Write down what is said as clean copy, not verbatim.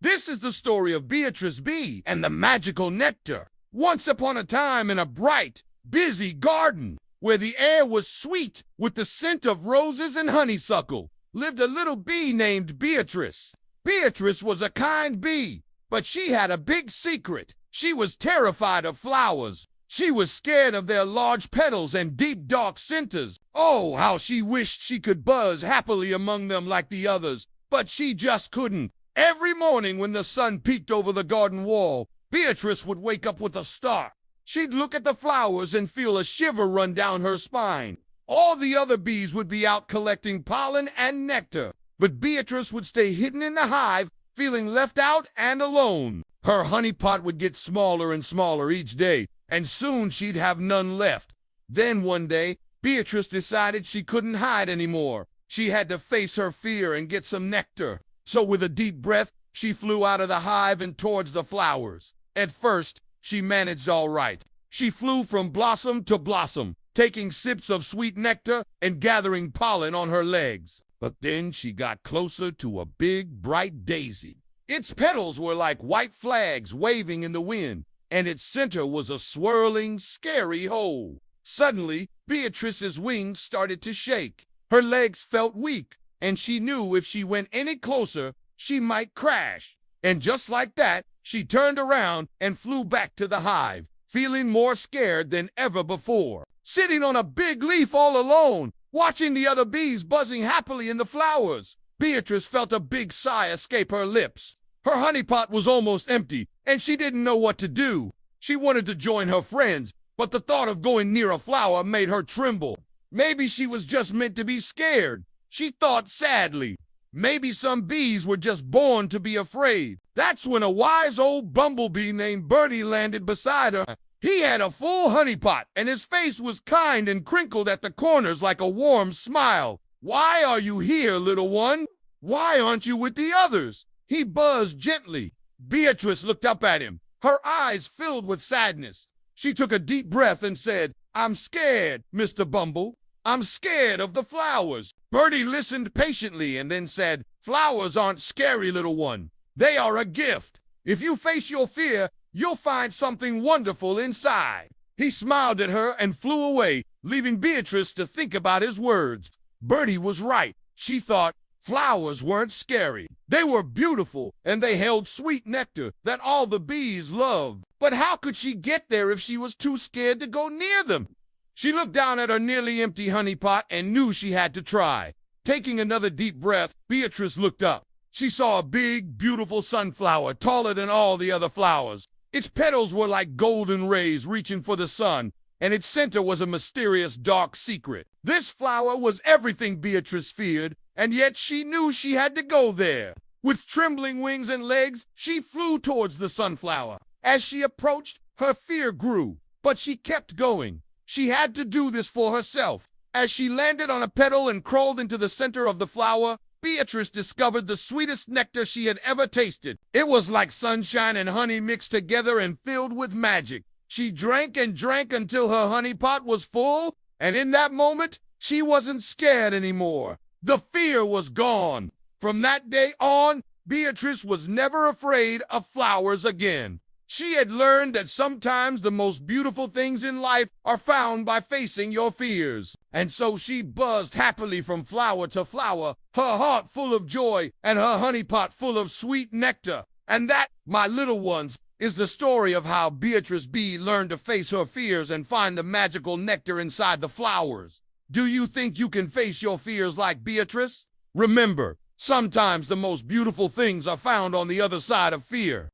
This is the story of Beatrice Bee and the magical nectar. Once upon a time in a bright, busy garden, where the air was sweet with the scent of roses and honeysuckle, lived a little bee named Beatrice. Beatrice was a kind bee, but she had a big secret. She was terrified of flowers. She was scared of their large petals and deep dark centers. Oh, how she wished she could buzz happily among them like the others, but she just couldn't. Every morning when the sun peeked over the garden wall, Beatrice would wake up with a start. She'd look at the flowers and feel a shiver run down her spine. All the other bees would be out collecting pollen and nectar, but Beatrice would stay hidden in the hive, feeling left out and alone. Her honey pot would get smaller and smaller each day, and soon she'd have none left. Then one day, Beatrice decided she couldn't hide anymore. She had to face her fear and get some nectar. So with a deep breath, she flew out of the hive and towards the flowers. At first, she managed all right. She flew from blossom to blossom, taking sips of sweet nectar and gathering pollen on her legs. But then she got closer to a big, bright daisy. Its petals were like white flags waving in the wind, and its center was a swirling, scary hole. Suddenly, Beatrice's wings started to shake. Her legs felt weak, and she knew if she went any closer, she might crash. And just like that, she turned around and flew back to the hive, feeling more scared than ever before. Sitting on a big leaf all alone, watching the other bees buzzing happily in the flowers, Beatrice felt a big sigh escape her lips. Her honey pot was almost empty, and she didn't know what to do. She wanted to join her friends, but the thought of going near a flower made her tremble. Maybe she was just meant to be scared, she thought sadly. Maybe some bees were just born to be afraid. That's when a wise old bumblebee named Birdie landed beside her. He had a full honey pot, and his face was kind and crinkled at the corners like a warm smile. "Why are you here, little one? Why aren't you with the others?" He buzzed gently. Beatrice looked up at him, her eyes filled with sadness. She took a deep breath and said, "I'm scared, Mr. Bumble. I'm scared of the flowers." Birdie listened patiently and then said, "Flowers aren't scary, little one. They are a gift. If you face your fear, you'll find something wonderful inside." He smiled at her and flew away, leaving Beatrice to think about his words. Birdie was right. She thought flowers weren't scary. They were beautiful, and they held sweet nectar that all the bees loved. But how could she get there if she was too scared to go near them? She looked down at her nearly empty honey pot and knew she had to try. Taking another deep breath, Beatrice looked up. She saw a big, beautiful sunflower, taller than all the other flowers. Its petals were like golden rays reaching for the sun, and its center was a mysterious dark secret. This flower was everything Beatrice feared, and yet she knew she had to go there. With trembling wings and legs, she flew towards the sunflower. As she approached, her fear grew, but she kept going. She had to do this for herself. As she landed on a petal and crawled into the center of the flower, Beatrice discovered the sweetest nectar she had ever tasted. It was like sunshine and honey mixed together and filled with magic. She drank and drank until her honey pot was full, and in that moment, she wasn't scared anymore. The fear was gone. From that day on, Beatrice was never afraid of flowers again. She had learned that sometimes the most beautiful things in life are found by facing your fears. And so she buzzed happily from flower to flower, her heart full of joy and her honey pot full of sweet nectar. And that, my little ones, is the story of how Beatrice Bee learned to face her fears and find the magical nectar inside the flowers. Do you think you can face your fears like Beatrice? Remember, sometimes the most beautiful things are found on the other side of fear.